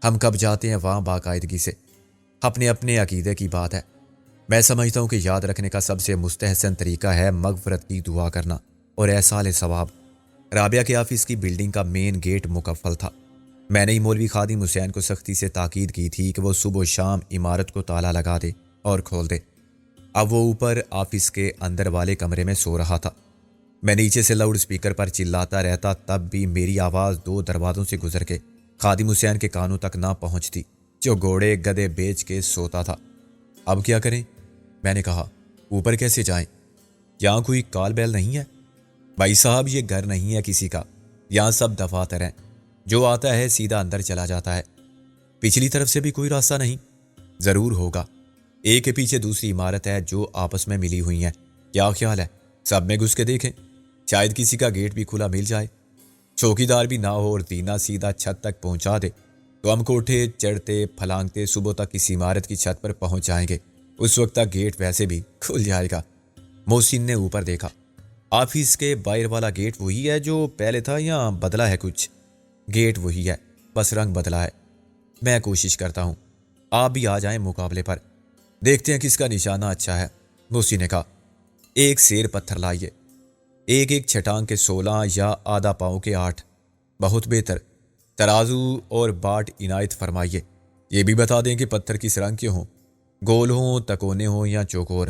ہم کب جاتے ہیں وہاں باقاعدگی سے، اپنے اپنے عقیدے کی بات ہے۔ میں سمجھتا ہوں کہ یاد رکھنے کا سب سے مستحسن طریقہ ہے مغفرت کی دعا کرنا اور احصال ثواب۔ رابعہ کے آفس کی بلڈنگ کا مین گیٹ مقفل تھا۔ میں نے مولوی خادم حسین کو سختی سے تاکید کی تھی کہ وہ صبح و شام عمارت کو تالا لگا دے اور کھول دے۔ اب وہ اوپر آفس کے اندر والے کمرے میں سو رہا تھا۔ میں نیچے سے لاؤڈ سپیکر پر چلاتا رہتا، تب بھی میری آواز 2 دروازوں سے گزر کے خادم حسین کے کانوں تک نہ پہنچتی، جو گھوڑے گدے بیچ کے سوتا تھا۔ اب کیا کریں؟ میں نے کہا۔ اوپر کیسے جائیں؟ یہاں کوئی کال بیل نہیں ہے؟ بھائی صاحب، یہ گھر نہیں ہے کسی کا، یہاں سب دفاتر ہیں، جو آتا ہے سیدھا اندر چلا جاتا ہے۔ پچھلی طرف سے بھی کوئی راستہ نہیں؟ ضرور ہوگا، ایک کے پیچھے دوسری عمارت ہے جو آپس میں ملی ہوئی ہیں۔ کیا خیال ہے سب میں گھس کے دیکھیں؟ شاید کسی کا گیٹ بھی کھلا مل جائے، چوکیدار بھی نہ ہو اور دینا سیدھا چھت تک پہنچا دے تو ہم کوٹھے چڑھتے پھلانگتے صبح تک اس عمارت کی چھت پر پہنچ جائیں گے۔ اس وقت تک گیٹ ویسے بھی کھل جائے گا۔ محسن نے اوپر دیکھا۔ آفس کے باہر والا گیٹ وہی ہے جو پہلے تھا یا بدلا ہے کچھ؟ گیٹ وہی ہے، بس رنگ بدلا ہے۔ میں کوشش کرتا ہوں، آپ بھی آ جائیں مقابلے پر، دیکھتے ہیں کس کا نشانہ اچھا ہے۔ محسن نے کہا۔ ایک سیر پتھر لائیے، ایک چھٹانگ کے 16 یا آدھا پاؤں کے 8۔ بہت بہتر۔ ترازو اور باٹ عنایت فرمائیے۔ یہ بھی بتا دیں کہ پتھر کس رنگ کے ہوں، گول ہوں، تکونے ہوں یا چوکور۔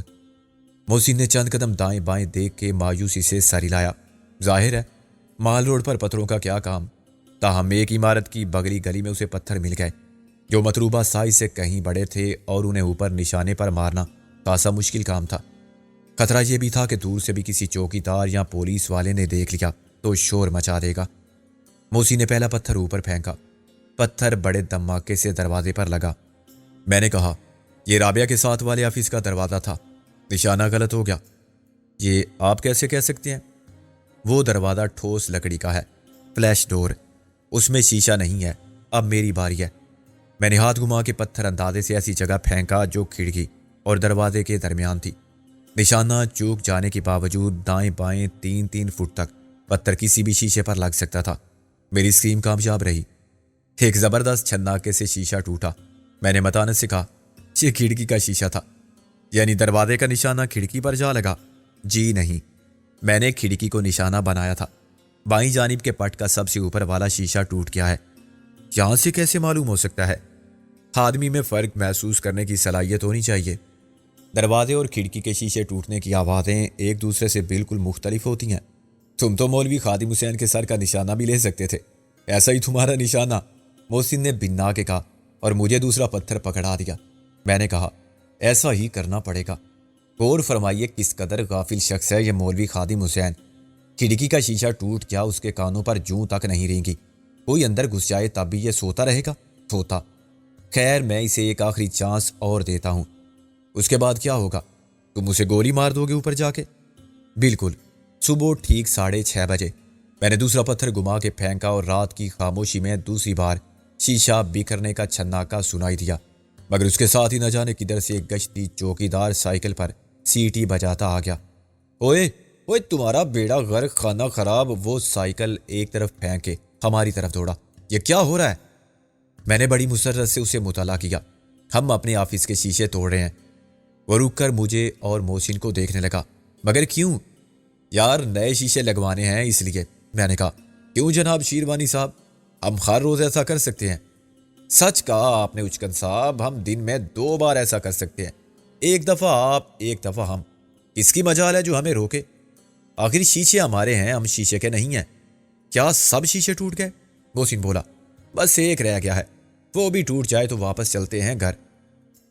محسن نے چند قدم دائیں بائیں دیکھ کے مایوسی سے سر ہلایا۔ ظاہر ہے مال روڈ پر پتھروں کا کیا کام، تاہم ایک عمارت کی بگلی گلی میں اسے پتھر مل گئے جو مطلوبہ سائز سے کہیں بڑے تھے، اور انہیں اوپر نشانے پر مارنا خاصا مشکل کام تھا۔ خطرہ یہ بھی تھا کہ دور سے بھی کسی چوکیدار یا پولیس والے نے دیکھ لیا تو شور مچا دے گا۔ محسن نے پہلا پتھر اوپر پھینکا۔ پتھر بڑے دھماکے سے دروازے پر لگا۔ میں نے کہا، یہ رابعہ کے ساتھ والے آفس کا دروازہ تھا، نشانہ غلط ہو گیا۔ یہ آپ کیسے کہہ سکتے ہیں؟ وہ دروازہ ٹھوس لکڑی کا ہے، فلیش ڈور، اس میں شیشہ نہیں ہے۔ اب میری باری ہے۔ میں نے ہاتھ گھما کے پتھر اندازے سے ایسی جگہ پھینکا جو کھڑکی اور دروازے کے درمیان تھی۔ نشانہ چوک جانے کے باوجود دائیں بائیں 3 فٹ تک پتھر کسی بھی شیشے پر لگ سکتا تھا۔ میری اسکیم کامیاب رہی۔ ایک زبردست چھناکے سے شیشہ ٹوٹا۔ میں نے متانت سے کہا، یہ کھڑکی کا شیشہ تھا؟ یعنی دروازے کا نشانہ کھڑکی پر جا لگا؟ جی نہیں، میں نے کھڑکی کو نشانہ بنایا تھا۔ بائیں جانب کے پٹ کا سب سے اوپر والا شیشہ ٹوٹ گیا ہے۔ یہاں سے کیسے معلوم ہو سکتا ہے؟ آدمی میں فرق محسوس کرنے کی صلاحیت ہونی چاہیے۔ دروازے اور کھڑکی کے شیشے ٹوٹنے کی آوازیں ایک دوسرے سے بالکل مختلف ہوتی ہیں۔ تم تو مولوی خادم حسین کے سر کا نشانہ بھی لے سکتے تھے، ایسا ہی تمہارا نشانہ، محسن نے بنا کے کہا اور مجھے دوسرا پتھر پکڑا دیا۔ میں نے کہا، ایسا ہی کرنا پڑے گا۔ غور فرمائیے کس قدر غافل شخص ہے یہ مولوی خادم حسین۔ کھڑکی کا شیشہ ٹوٹ گیا، اس کے کانوں پر جوں تک نہیں رینگی۔ کوئی اندر گھس جائے تب بھی یہ سوتا رہے گا؟ سوتا۔ خیر، میں اسے ایک آخری چانس اور دیتا ہوں۔ اس کے بعد کیا ہوگا؟ تم اسے گولی مار دو گے اوپر جا کے؟ بالکل۔ صبح ٹھیک 6:30 بجے میں نے دوسرا پتھر گھما کے پھینکا اور رات کی خاموشی میں دوسری بار شیشہ بکھرنے کا چھناکا سنائی دیا، مگر اس کے ساتھ ہی نہ جانے کدھر سے ایک گشتی چوکیدار سائیکل پر سیٹی بجاتا آ گیا۔ اوئے اوئے، تمہارا بیڑا غرق، خانہ خراب۔ وہ سائیکل ایک طرف پھینک کے ہماری طرف دوڑا۔ یہ کیا ہو رہا ہے؟ میں نے بڑی مسرت سے اسے مطالعہ کیا۔ ہم اپنے آفس کے شیشے توڑ رہے ہیں۔ وہ رک کر مجھے اور محسن کو دیکھنے لگا۔ مگر کیوں؟ یار، نئے شیشے لگوانے ہیں اس لیے۔ میں نے کہا، کیوں جناب شیروانی صاحب، ہم ہر روز ایسا کر سکتے ہیں۔ سچ کہا آپ نے اچکن صاحب، ہم دن میں 2 بار ایسا کر سکتے ہیں، ایک دفعہ آپ، ایک دفعہ ہم۔ کس کی مجال ہے جو ہمیں روکے؟ آخر شیشے ہمارے ہیں، ہم شیشے کے نہیں ہیں۔ کیا سب شیشے ٹوٹ گئے؟ محسن بولا، بس ایک رہ گیا ہے، وہ بھی ٹوٹ جائے تو واپس چلتے ہیں گھر۔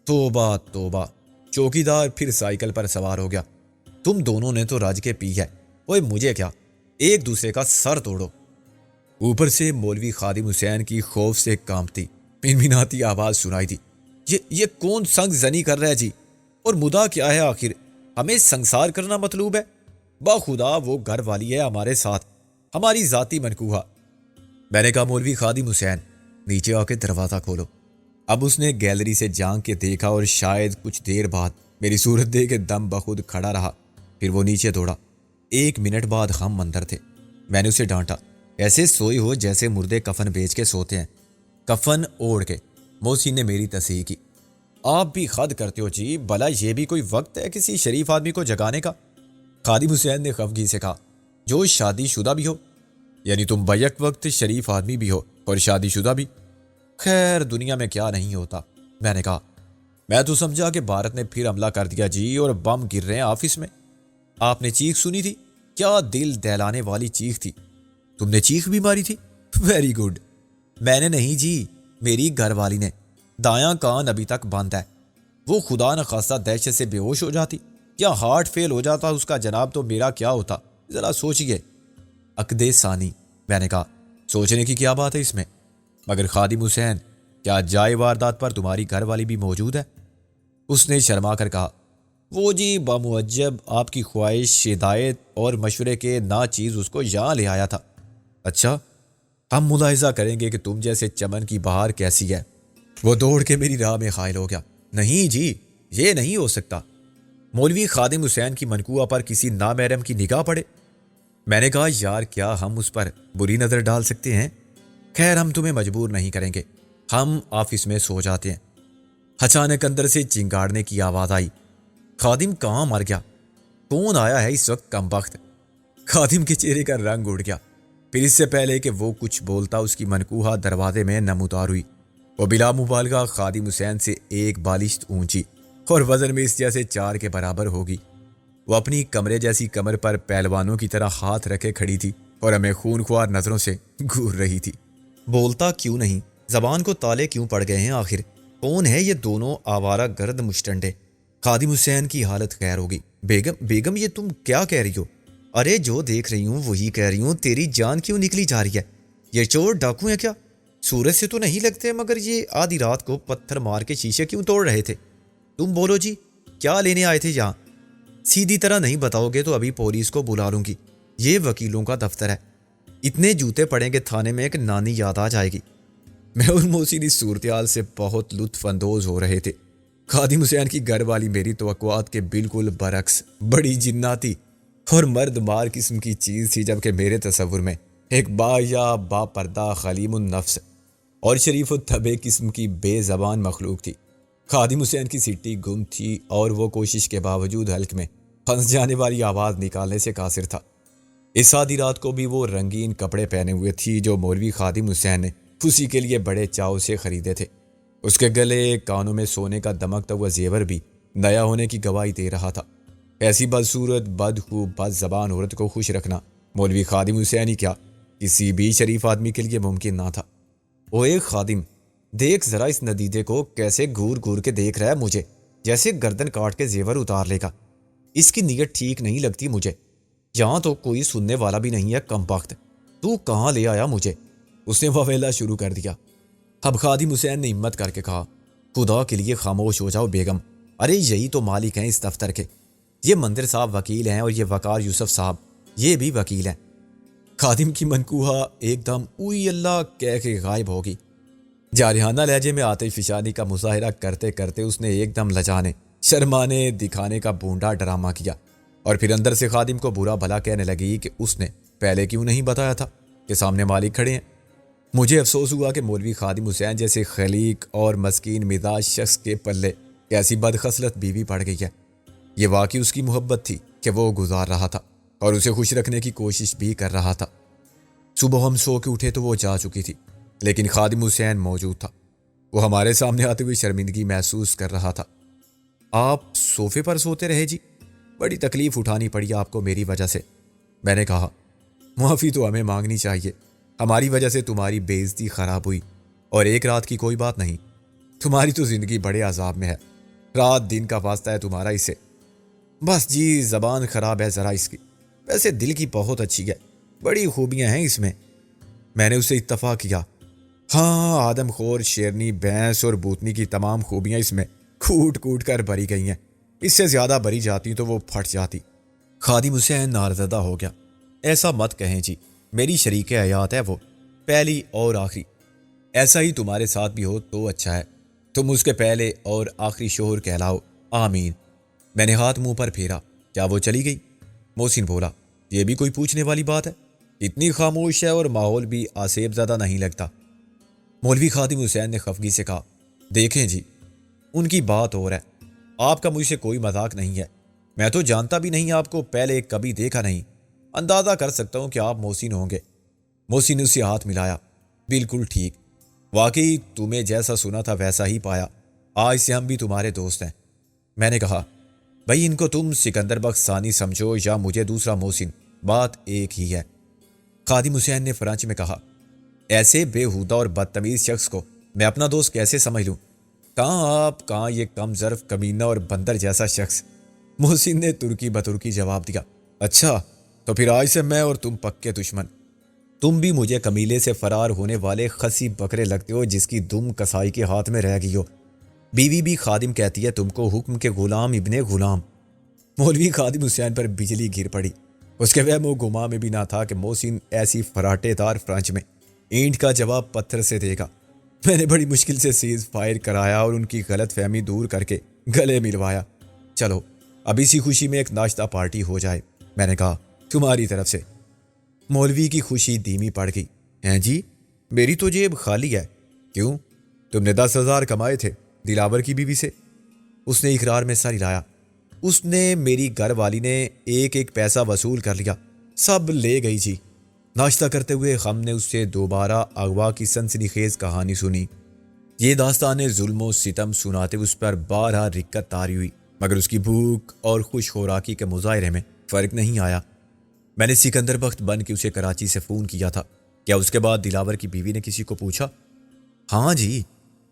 توبہ توبہ، چوکیدار پھر سائیکل پر سوار ہو گیا۔ تم دونوں نے تو رج کے پی ہے۔ اوئے مجھے کیا، ایک دوسرے کا سر توڑو۔ اوپر سے مولوی خادم حسین کی خوف سے کانپتی منمناتی آواز سنائی دی۔ یہ کون سنگ زنی کر رہا ہے جی؟ اور مدعا کیا ہے آخر؟ ہمیں سنسار کرنا مطلوب ہے؟ باخدا وہ گھر والی ہے ہمارے ساتھ، ہماری ذاتی منکوہا۔ میں نے کہا، مولوی خادم حسین، نیچے آ کے دروازہ کھولو۔ اب اس نے گیلری سے جھانک کے دیکھا اور شاید کچھ دیر بعد میری صورت دیکھ کے دم بخود کھڑا رہا۔ پھر وہ نیچے دوڑا۔ 1 منٹ بعد ہم اندر تھے۔ میں نے اسے ڈانٹا، ایسے سوئے ہو جیسے مردے کفن بیچ کے سوتے ہیں، کفن اوڑھ کے محسن نے میری تصحیح کی۔ آپ بھی حد کرتے ہو جی، بھلا یہ بھی کوئی وقت ہے کسی شریف آدمی کو جگانے کا؟ خادم حسین نے خفگی سے کہا، جو شادی شدہ بھی ہو؟ یعنی تم بیک وقت شریف آدمی بھی ہو اور شادی شدہ بھی؟ خیر دنیا میں کیا نہیں ہوتا، میں نے کہا۔ میں تو سمجھا کہ بھارت نے پھر حملہ کر دیا جی اور بم گر رہے ہیں آفس میں۔ آپ نے چیخ سنی تھی؟ کیا دل دہلانے والی چیخ تھی! تم نے چیخ بھی ماری تھی؟ Very good. میں نے نہیں جی، میری گھر والی نے۔ دایاں کان ابھی تک بند ہے۔ وہ خدا نخواستہ دہشت سے بے ہوش ہو جاتی یا ہارٹ فیل ہو جاتا اس کا جناب، تو میرا کیا ہوتا ذرا سوچئے۔ عقد ثانی، میں نے کہا، سوچنے کی کیا بات ہے اس میں؟ مگر خادم حسین، کیا جائے واردات پر تمہاری گھر والی بھی موجود ہے؟ اس نے شرما کر کہا، وہ جی بامعجب آپ کی خواہش، ہدایت اور مشورے کے نا چیز اس کو یہاں لے آیا تھا۔ اچھا، ہم ملاحظہ کریں گے کہ تم جیسے چمن کی بہار کیسی ہے۔ وہ دوڑ کے میری راہ میں حائل ہو گیا۔ نہیں جی، یہ نہیں ہو سکتا۔ مولوی خادم حسین کی منقوہ پر کسی نامحرم کی نگاہ پڑے؟ میں نے کہا، یار کیا ہم اس پر بری نظر ڈال سکتے ہیں؟ خیر ہم تمہیں مجبور نہیں کریں گے، ہم آفس میں سو جاتے ہیں۔ اچانک اندر سے چنگاڑنے کی آواز آئی۔ خادم کہاں مر گیا؟ کون آیا ہے اس وقت کمبخت؟ خادم کے چہرے کا رنگ اڑ گیا۔ پھر اس سے پہلے کہ وہ کچھ بولتا اس کی منقوہ دروازے میں نمودار ہوئی۔ وہ بلا مبالغہ خادم حسین سے ایک بالشت اونچی اور وزن میں اس جیسے 4 کے برابر ہوگی۔ وہ اپنی کمرے جیسی کمر پر پہلوانوں کی طرح ہاتھ رکھے کھڑی تھی اور ہمیں خون خوار نظروں سے گھور رہی تھی۔ بولتا کیوں نہیں؟ زبان کو تالے کیوں پڑ گئے ہیں آخر؟ کون ہے یہ دونوں آوارہ گرد مشٹنڈے؟ خادم حسین کی حالت خیر ہوگی۔ بیگم یہ تم کیا کہہ رہی ہو؟ ارے جو دیکھ رہی ہوں وہی کہہ رہی ہوں، تیری جان کیوں نکلی جا رہی ہے؟ یہ چور ڈاکو ہیں کیا؟ سورج سے تو نہیں لگتے، مگر یہ آدھی رات کو پتھر مار کے شیشے کیوں توڑ رہے تھے؟ تم بولو جی، کیا لینے آئے تھے یہاں؟ سیدھی طرح نہیں بتاؤ گے تو ابھی پولیس کو بلا لوں گی، یہ وکیلوں کا دفتر ہے۔ اتنے جوتے پڑیں گے تھانے میں کہ نانی یاد آ جائے گی۔ میں اور محسن اس صورتحال سے بہت لطف اندوز ہو رہے تھے۔ خادم حسین کی گھر والی میری توقعات کے بالکل برعکس بڑی جناتی اور مرد مار قسم کی چیز تھی، جبکہ میرے تصور میں ایک با با پردہ خلیم النفس اور شریف الطبع قسم کی بے زبان مخلوق تھی۔ خادم حسین کی سٹی گم تھی اور وہ کوشش کے باوجود حلق میں پھنس جانے والی آواز نکالنے سے قاصر تھا۔ اس آدھی رات کو بھی وہ رنگین کپڑے پہنے ہوئے تھی جو مولوی خادم حسین نے خوشی کے لیے بڑے چاؤ سے خریدے تھے۔ اس کے گلے کانوں میں سونے کا دمکتا ہوا زیور بھی نیا ہونے کی گواہی دے رہا تھا۔ ایسی بدصورت، بدخو، بد زبان عورت کو خوش رکھنا مولوی خادم حسین ہی کیا کسی بھی شریف آدمی کے لیے ممکن نہ تھا۔ اوے خادم، دیکھ ذرا اس ندیدے کو کیسے گھور گھور کے دیکھ رہا ہے مجھے، جیسے گردن کاٹ کے زیور اتار لے گا۔ اس کی نیت ٹھیک نہیں لگتی مجھے۔ یہاں تو کوئی سننے والا بھی نہیں ہے کمبخت۔ تو کہاں لے آیا مجھے؟ اس نے واویلا شروع کر دیا۔ اب خادم حسین نے ہمت کر کے کہا، خدا کے لیے خاموش ہو جاؤ بیگم، ارے یہی تو مالک ہیں اس دفتر کے۔ یہ مندر صاحب وکیل ہیں اور یہ وقار یوسف صاحب یہ بھی وکیل ہیں۔ خادم کی منقوہ ایک دم اوئی اللہ کہہ کے غائب ہوگی۔ جارحانہ لہجے میں آتش فشانی کا مظاہرہ کرتے کرتے اس نے ایک دم لجانے، شرمانے، دکھانے کا بونڈا ڈرامہ کیا اور پھر اندر سے خادم کو برا بھلا کہنے لگی کہ اس نے پہلے کیوں نہیں بتایا تھا کہ سامنے مالک کھڑے ہیں۔ مجھے افسوس ہوا کہ مولوی خادم حسین جیسے خلیق اور مسکین مزاج شخص کے پلے کیسی بدخصلت بیوی پڑ گئی ہے۔ یہ واقعی اس کی محبت تھی کہ وہ گزار رہا تھا اور اسے خوش رکھنے کی کوشش بھی کر رہا تھا۔ صبح ہم سو کے اٹھے تو وہ جا چکی تھی، لیکن خادم حسین موجود تھا۔ وہ ہمارے سامنے آتے ہوئے شرمندگی محسوس کر رہا تھا۔ آپ صوفے پر سوتے رہے جی؟ بڑی تکلیف اٹھانی پڑی آپ کو میری وجہ سے۔ میں نے کہا، معافی تو ہمیں مانگنی چاہیے، ہماری وجہ سے تمہاری بے عزتی خراب ہوئی، اور ایک رات کی کوئی بات نہیں۔ تمہاری تو زندگی بڑے عذاب میں ہے، رات دن کا واسطہ ہے تمہارا اسے۔ بس جی زبان خراب ہے ذرا اس کی، ویسے دل کی بہت اچھی ہے، بڑی خوبیاں ہیں اس میں۔ میں نے اسے اتفاق کیا، ہاں آدم خور، شیرنی، بھینس اور بوتنی کی تمام خوبیاں اس میں کوٹ کوٹ کر بری گئی ہیں، اس سے زیادہ بری جاتی تو وہ پھٹ جاتی۔ خادم حسین نارزدہ ہو گیا، ایسا مت کہیں جی، میری شریک حیات ہے وہ، پہلی اور آخری۔ ایسا ہی تمہارے ساتھ بھی ہو تو اچھا ہے، تم اس کے پہلے اور آخری شوہر کہلاؤ، آمین۔ میں نے ہاتھ منہ پر پھیرا، کیا وہ چلی گئی؟ محسن بولا، یہ بھی کوئی پوچھنے والی بات ہے، اتنی خاموش ہے اور ماحول بھی آسیب زدہ نہیں لگتا۔ مولوی خادم حسین نے خفگی سے کہا، دیکھیں جی، ان کی بات اور ہے، آپ کا مجھ سے کوئی مذاق نہیں ہے، میں تو جانتا بھی نہیں آپ کو، پہلے کبھی دیکھا نہیں، اندازہ کر سکتا ہوں کہ آپ محسن ہوں گے۔ محسن نے اسے ہاتھ ملایا، بالکل ٹھیک، واقعی تمہیں جیسا سنا تھا ویسا ہی پایا، آج سے ہم بھی تمہارے دوست ہیں۔ میں نے کہا، بھائی ان کو تم سکندر بخش ثانی سمجھو یا مجھے دوسرا محسن، بات ایک ہی ہے۔ خادم حسین نے فرانچ میں کہا، ایسے بےہودہ اور بدتمیز شخص کو میں اپنا دوست کیسے سمجھ لوں؟ کہاں آپ، کہاں یہ کم ظرف کمینہ اور بندر جیسا شخص؟ محسن نے ترکی بترکی جواب دیا، اچھا تو پھر آج سے میں اور تم پکے دشمن۔ تم بھی مجھے قبیلے سے فرار ہونے والے خسی بکرے لگتے ہو جس کی دم کسائی کے ہاتھ میں رہ گئی ہو۔ بیوی بھی خادم کہتی ہے تم کو، حکم کے غلام ابن غلام۔ مولوی خادم حسین پر بجلی گر پڑی۔ اس کے وہم و گما میں بھی نہ تھا کہ محسن ایسی فراٹے دار فرانچ میں اینٹ کا جواب پتھر سے دے گا۔ میں نے بڑی مشکل سے سیز فائر کرایا اور ان کی غلط فہمی دور کر کے گلے ملوایا۔ چلو اب اسی خوشی میں ایک ناشتہ پارٹی ہو جائے، میں نے کہا، تمہاری طرف سے۔ مولوی کی خوشی دھیمی پڑ گئی۔ ہیں جی، میری تو جیب خالی ہے۔ کیوں؟ تم نے 10,000 کمائے تھے دلاور کی بیوی سے۔ اس نے اقرار میں سر ہلایا۔ اس نے، میری گھر والی نے ایک ایک پیسہ وصول کر لیا، سب لے گئی جی۔ ناشتہ کرتے ہوئے ہم نے اس سے دوبارہ اغوا کی سنسنی خیز کہانی سنی۔ یہ داستان ظلم و ستم سناتے اس پر بارہا رکت طاری ہوئی، مگر اس کی بھوک اور خوش خوراکی کے مظاہرے میں فرق نہیں آیا۔ میں نے سکندر بخت بن کے اسے کراچی سے فون کیا تھا۔ کیا اس کے بعد دلاور کی بیوی نے کسی کو پوچھا؟ ہاں جی،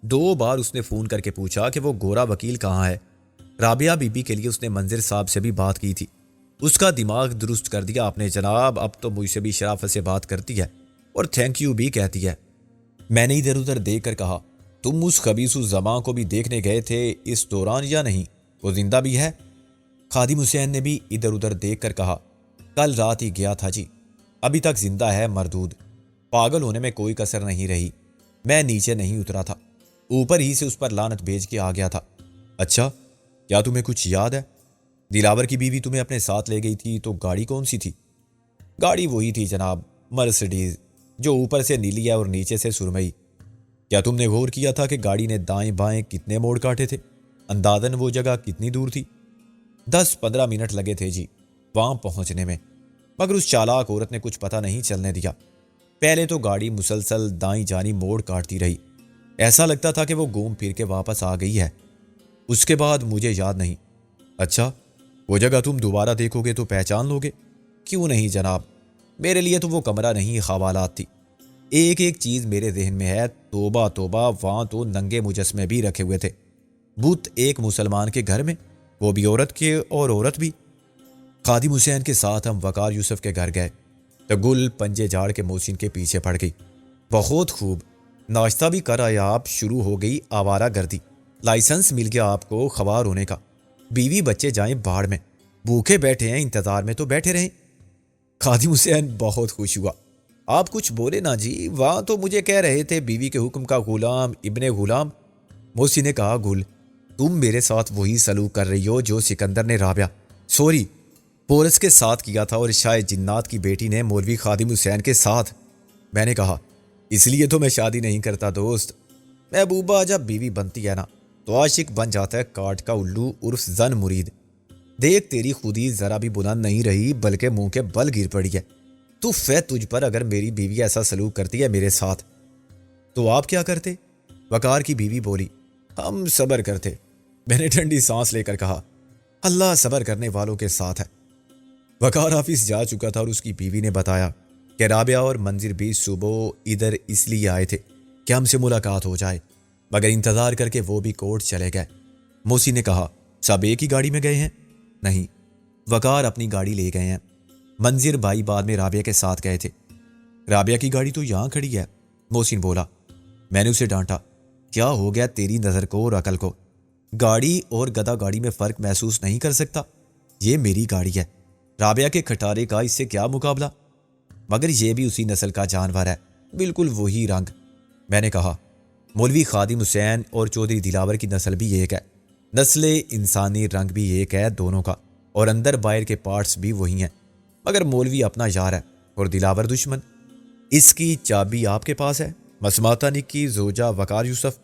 2 بار اس نے فون کر کے پوچھا کہ وہ گورا وکیل کہاں ہے۔ رابعہ بی بی کے لیے اس نے منظر صاحب سے بھی بات کی تھی۔ اس کا دماغ درست کر دیا آپ نے جناب، اب تو مجھ سے بھی شرافت سے بات کرتی ہے اور تھینک یو بھی کہتی ہے۔ میں نے ادھر ادھر دیکھ کر کہا، تم اس خبیث الزماں کو بھی دیکھنے گئے تھے اس دوران یا نہیں؟ وہ زندہ بھی ہے؟ خادم حسین نے بھی ادھر ادھر دیکھ کر کہا، کل رات ہی گیا تھا جی، ابھی تک زندہ ہے مردود، پاگل ہونے میں کوئی کسر نہیں رہی۔ میں نیچے نہیں اترا تھا، اوپر ہی سے اس پر لعنت بھیج کے آ گیا تھا۔ اچھا، کیا تمہیں کچھ یاد ہے؟ دلاور کی بیوی تمہیں اپنے ساتھ لے گئی تھی تو گاڑی کون سی تھی؟ گاڑی وہی تھی جناب، مرسڈیز، جو اوپر سے نیلی ہے اور نیچے سے سرمئی۔ کیا تم نے غور کیا تھا کہ گاڑی نے دائیں بائیں کتنے موڑ کاٹے تھے؟ اندازاً وہ جگہ کتنی دور تھی؟ 10-15 منٹ لگے تھے جی وہاں پہنچنے میں، مگر اس چالاک عورت نے کچھ پتہ نہیں چلنے دیا۔ پہلے تو گاڑی مسلسل دائیں جانب موڑ کاٹتی رہی، ایسا لگتا تھا کہ وہ گھوم پھر کے واپس آ گئی ہے۔ اس کے بعد مجھے یاد نہیں۔ اچھا، وہ جگہ تم دوبارہ دیکھو گے تو پہچان لو گے؟ کیوں نہیں جناب، میرے لیے تو وہ کمرہ نہیں خوالات تھی، ایک ایک چیز میرے ذہن میں ہے۔ توبہ توبہ، وہاں تو ننگے مجسمے بھی رکھے ہوئے تھے، بت ایک مسلمان کے گھر میں، وہ بھی عورت کے اور عورت بھی۔ خادم حسین کے ساتھ ہم وقار یوسف کے گھر گئے تو گل پنجے جاڑ کے محسن کے پیچھے پڑ گئی۔ بہت خوب، ناشتہ بھی کر آیا آپ، شروع ہو گئی آوارہ گردی، لائسنس مل گیا آپ کو خوار ہونے کا۔ بیوی بچے جائیں باڑ میں، بھوکے بیٹھے ہیں انتظار میں تو بیٹھے رہیں۔ خادم حسین بہت خوش ہوا، آپ کچھ بولے نا جی، وہاں تو مجھے کہہ رہے تھے بیوی کے حکم کا غلام ابن غلام۔ محسن نے کہا، گل تم میرے ساتھ وہی سلوک کر رہی ہو جو سکندر نے رابعہ پورس کے ساتھ کیا تھا اور شاید جنات کی بیٹی نے مولوی خادم حسین کے ساتھ۔ میں نے کہا، اس لیے تو میں شادی نہیں کرتا دوست، محبوبہ جب بیوی بنتی ہے نا تو عاشق بن جاتا ہے کاٹ کا الو عرف زن مرید۔ دیکھ تیری خودی ذرا بھی بلند نہیں رہی بلکہ منہ کے بل گر پڑی ہے۔ تو فے تجھ پر اگر میری بیوی ایسا سلوک کرتی ہے میرے ساتھ تو آپ کیا کرتے؟ وقار کی بیوی بولی، ہم صبر کرتے۔ میں نے ٹھنڈی سانس لے کر کہا، اللہ صبر کرنے والوں کے ساتھ ہے۔ وقار آفس جا چکا تھا اور اس کی بیوی نے بتایا کہ رابعہ اور منظر بھی صبح ادھر اس لیے آئے تھے کہ ہم سے ملاقات ہو جائے، مگر انتظار کر کے وہ بھی کورٹ چلے گئے۔ موسی نے کہا، سب ایک ہی گاڑی میں گئے ہیں؟ نہیں، وقار اپنی گاڑی لے گئے ہیں، منظر بھائی بعد میں رابعہ کے ساتھ گئے تھے۔ رابعہ کی گاڑی تو یہاں کھڑی ہے، محسن بولا۔ میں نے اسے ڈانٹا، کیا ہو گیا تیری نظر کو اور عقل کو؟ گاڑی اور گدھا گاڑی میں فرق محسوس نہیں کر سکتا؟ یہ میری گاڑی ہے، رابعہ کے کھٹارے کا اس سے کیا مقابلہ؟ مگر یہ بھی اسی نسل کا جانور ہے، بالکل وہی رنگ۔ میں نے کہا، مولوی خادم حسین اور چودھری دلاور کی نسل بھی ایک ہے، نسل انسانی رنگ بھی ایک ہے دونوں کا، اور اندر باہر کے پارٹس بھی وہی ہیں، مگر مولوی اپنا یار ہے اور دلاور دشمن۔ اس کی چابی آپ کے پاس ہے؟ مسماتا نکی زوجہ وقار یوسف۔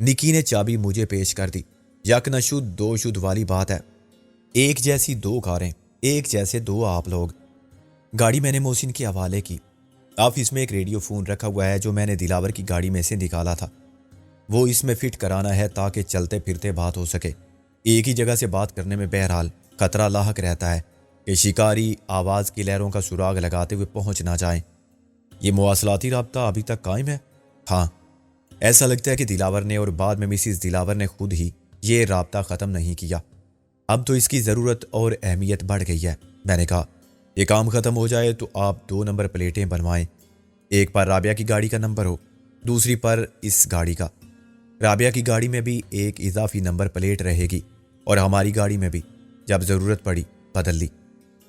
نکی نے چابی مجھے پیش کر دی۔ یک نشد دو شد والی بات ہے، ایک جیسی دو کاریں، ایک جیسے دو آپ لوگ۔ گاڑی میں نے محسن کے حوالے کی۔ آفس میں ایک ریڈیو فون رکھا ہوا ہے جو میں نے دلاور کی گاڑی میں سے نکالا تھا، وہ اس میں فٹ کرانا ہے تاکہ چلتے پھرتے بات ہو سکے۔ ایک ہی جگہ سے بات کرنے میں بہرحال خطرہ لاحق رہتا ہے کہ شکاری آواز کی لہروں کا سراغ لگاتے ہوئے پہنچ نہ جائیں۔ یہ مواصلاتی رابطہ ابھی تک قائم ہے؟ ہاں، ایسا لگتا ہے کہ دلاور نے اور بعد میں مسز دلاور نے خود ہی یہ رابطہ ختم نہیں کیا۔ اب تو اس کی ضرورت اور اہمیت بڑھ گئی ہے۔ میں نے کہا یہ کام ختم ہو جائے تو آپ 2 نمبر پلیٹیں بنوائیں، ایک پر رابعہ کی گاڑی کا نمبر ہو، دوسری پر اس گاڑی کا۔ رابعہ کی گاڑی میں بھی ایک اضافی نمبر پلیٹ رہے گی اور ہماری گاڑی میں بھی، جب ضرورت پڑی بدل لی۔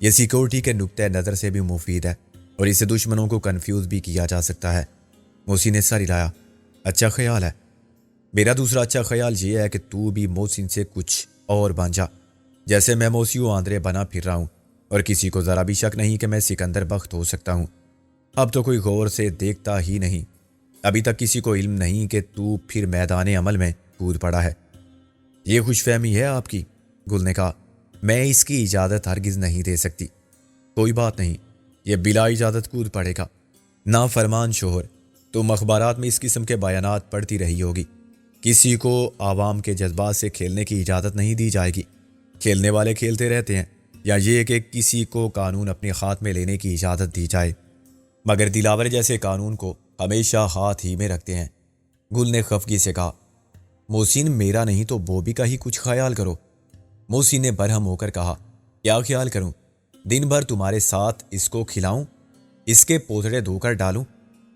یہ سیکورٹی کے نقطۂ نظر سے بھی مفید ہے اور اسے دشمنوں کو کنفیوز بھی کیا جا سکتا ہے۔ محسن نے سر ہلایا۔ اچھا خیال ہے۔ میرا دوسرا اچھا خیال یہ ہے کہ تو بھی محسن سے کچھ اور بن جا، جیسے میں موسیو آندرے بنا پھر رہا ہوں، اور کسی کو ذرا بھی شک نہیں کہ میں سکندر بخت ہو سکتا ہوں۔ اب تو کوئی غور سے دیکھتا ہی نہیں، ابھی تک کسی کو علم نہیں کہ تو پھر میدان عمل میں کود پڑا ہے۔ یہ خوش فہمی ہے آپ کی، گل نے کہا۔ میں اس کی اجازت ہرگز نہیں دے سکتی۔ کوئی بات نہیں، یہ بلا اجازت کود پڑے گا۔ نافرمان شوہر، تم اخبارات میں اس قسم کے بیانات پڑھتی رہی ہوگی۔ کسی کو عوام کے جذبات سے کھیلنے کی اجازت نہیں دی جائے گی۔ کھیلنے والے کھیلتے رہتے ہیں، یا یہ کہ کسی کو قانون اپنے ہاتھ میں لینے کی اجازت دی جائے، مگر دلاور جیسے قانون کو ہمیشہ ہاتھ ہی میں رکھتے ہیں۔ گل نے خفگی سے کہا، محسن میرا نہیں تو بوبی کا ہی کچھ خیال کرو۔ محسن نے برہم ہو کر کہا، کیا خیال کروں؟ دن بھر تمہارے ساتھ اس کو کھلاؤں، اس کے پوتڑے دھو کر ڈالوں،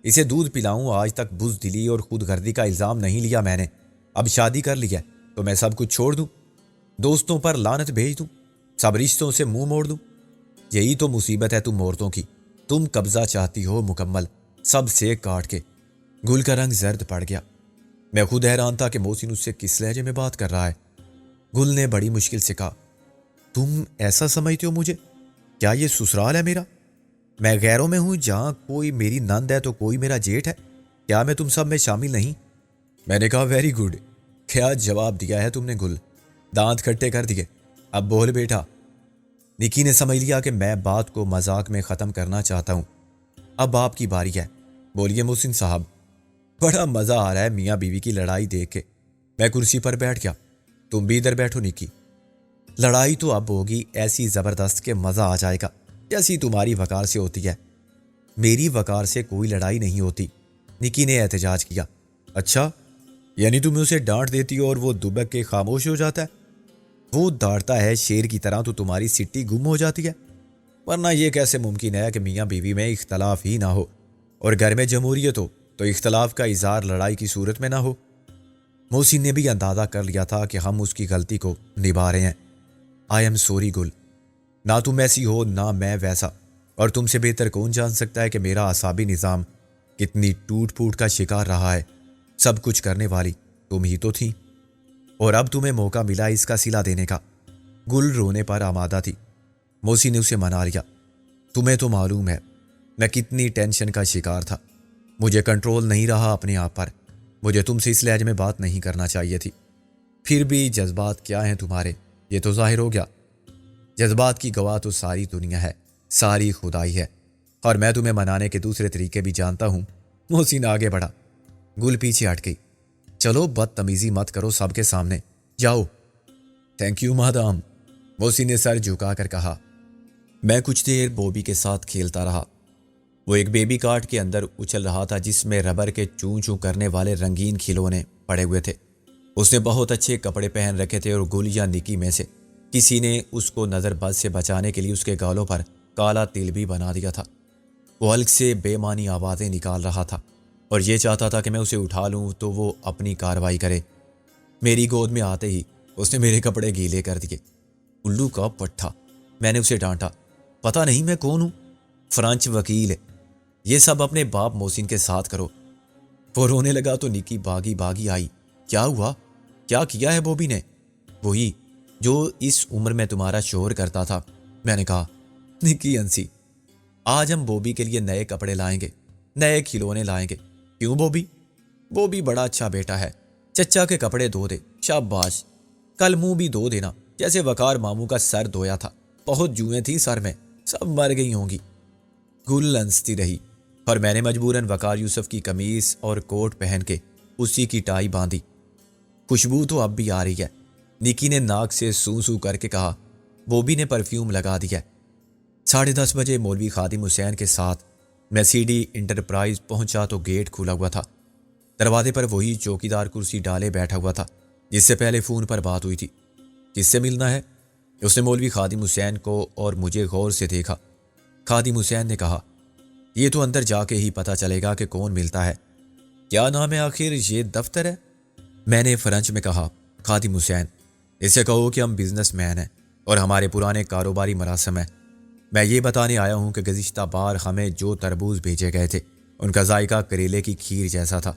اسے دودھ پلاؤں؟ آج تک بزدلی اور خود غرضی کا الزام نہیں لیا میں نے۔ اب شادی کر لی ہے تو میں سب کچھ چھوڑ دوں، دوستوں پر لعنت بھیج دوں، سب رشتوں سے منہ موڑ دوں؟ یہی تو مصیبت ہے تم عورتوں کی، تم قبضہ چاہتی ہو مکمل، سب سے کاٹ کے۔ گل کا رنگ زرد پڑ گیا۔ میں خود حیران تھا کہ محسن اس سے کس لہجے میں بات کر رہا ہے۔ گل نے بڑی مشکل سے کہا، تم ایسا سمجھتے ہو مجھے؟ کیا یہ سسرال ہے میرا؟ میں غیروں میں ہوں، جہاں کوئی میری نند ہے تو کوئی میرا جیٹھ ہے۔ کیا میں تم سب میں شامل نہیں؟ میں نے کہا، ویری گڈ، کیا جواب دیا ہے تم نے گل، دانت کھٹے کر دیے۔ اب بول بیٹا۔ نکی نے سمجھ لیا کہ میں بات کو مذاق میں ختم کرنا چاہتا ہوں۔ اب آپ کی باری ہے، بولیے محسن صاحب۔ بڑا مزہ آ رہا ہے میاں بیوی کی لڑائی دیکھ کے۔ میں کرسی پر بیٹھ گیا۔ تم بھی ادھر بیٹھو نکی۔ لڑائی تو اب ہوگی ایسی زبردست کہ مزہ آ جائے گا، جیسی تمہاری وقار سے ہوتی ہے۔ میری وقار سے کوئی لڑائی نہیں ہوتی، نکی نے احتجاج کیا۔ اچھا، یعنی تم اسے ڈانٹ دیتی ہو اور وہ دبک کے خاموش ہو جاتا ہے؟ وہ ڈانٹتا ہے شیر کی طرح تو تمہاری سٹی گم ہو جاتی ہے، ورنہ یہ کیسے ممکن ہے کہ میاں بیوی میں اختلاف ہی نہ ہو، اور گھر میں جمہوریت ہو تو اختلاف کا اظہار لڑائی کی صورت میں نہ ہو؟ محسن نے بھی اندازہ کر لیا تھا کہ ہم اس کی غلطی کو نبھا رہے ہیں۔ آئی ایم سوری گل، نہ تم ایسی ہو نہ میں ویسا، اور تم سے بہتر کون جان سکتا ہے کہ میرا اعصابی نظام کتنی ٹوٹ پھوٹ کا شکار رہا ہے۔ سب کچھ کرنے والی تم ہی تو تھی، اور اب تمہیں موقع ملا اس کا صلہ دینے کا۔ گل رونے پر آمادہ تھی۔ محسن نے اسے منا لیا۔ تمہیں تو معلوم ہے میں کتنی ٹینشن کا شکار تھا، مجھے کنٹرول نہیں رہا اپنے آپ پر۔ مجھے تم سے اس لہجے میں بات نہیں کرنا چاہیے تھی، پھر بھی جذبات کیا ہیں تمہارے، یہ تو ظاہر ہو گیا۔ جذبات کی گواہ تو ساری دنیا ہے، ساری خدائی ہے، اور میں تمہیں منانے کے دوسرے طریقے بھی جانتا ہوں۔ محسن آگے بڑھا۔ گل پیچھے ہٹ گئی۔ چلو بدتمیزی مت کرو سب کے سامنے، جاؤ۔ تھینک یو مادام، محسن نے سر جھکا کر کہا۔ میں کچھ دیر بوبی کے ساتھ کھیلتا رہا۔ وہ ایک بیبی کارٹ کے اندر اچھل رہا تھا جس میں ربر کے چوں چوں کرنے والے رنگین کھلونے پڑے ہوئے تھے۔ اس نے بہت اچھے کپڑے پہن رکھے تھے، اور گل یا نکی میں سے کسی نے اس کو نظر بد سے بچانے کے لیے اس کے گالوں پر کالا تل بھی بنا دیا تھا۔ وہ حلق سے بے معنی آوازیں نکال رہا تھا اور یہ چاہتا تھا کہ میں اسے اٹھا لوں تو وہ اپنی کارروائی کرے۔ میری گود میں آتے ہی اس نے میرے کپڑے گیلے کر دیے۔ الو کا پٹھا، میں نے اسے ڈانٹا۔ پتہ نہیں میں کون ہوں؟ فرانچ وکیل ہے۔ یہ سب اپنے باپ محسن کے ساتھ کرو۔ وہ رونے لگا تو نکی بھاگی بھاگی آئی۔ کیا ہوا؟ کیا کیا ہے بوبی نے؟ وہی جو اس عمر میں تمہارا شوہر کرتا تھا، میں نے کہا۔ نکی ہنسی۔ آج ہم بوبی کے لیے نئے کپڑے لائیں گے، نئے کھلونے لائیں گے، کیوں بوبی؟ بوبی بڑا اچھا بیٹا ہے، چچا کے کپڑے دھو دے، شاباش۔ کل منہ بھی دھو دینا، جیسے وقار ماموں کا سر دھویا تھا، بہت جوئیں تھی سر میں، سب مر گئی ہوں گی۔ گل ہنستی رہی اور میں نے مجبوراً وقار یوسف کی قمیص اور کوٹ پہن کے اسی کی ٹائی باندھی۔ خوشبو تو اب بھی آ رہی ہے، نکی نے ناک سے سو سو کر کے کہا۔ بوبی نے پرفیوم لگا دیا۔ 10:30 بجے مولوی خادم حسین کے ساتھ میں سی ڈی انٹرپرائز پہنچا تو گیٹ کھلا ہوا تھا۔ دروازے پر وہی چوکیدار کرسی ڈالے بیٹھا ہوا تھا جس سے پہلے فون پر بات ہوئی تھی۔ کس سے ملنا ہے؟ اس نے مولوی خادم حسین کو اور مجھے غور سے دیکھا۔ خادم حسین نے کہا، یہ تو اندر جا کے ہی پتہ چلے گا کہ کون ملتا ہے۔ کیا نام ہے آخر؟ یہ دفتر ہے؟ میں نے فرنچ میں کہا۔ خادم حسین، اسے کہو کہ ہم بزنس مین ہیں اور ہمارے پرانے کاروباری مراسم ہیں۔ میں یہ بتانے آیا ہوں کہ گزشتہ بار ہمیں جو تربوز بھیجے گئے تھے ان کا ذائقہ کریلے کی کھیر جیسا تھا۔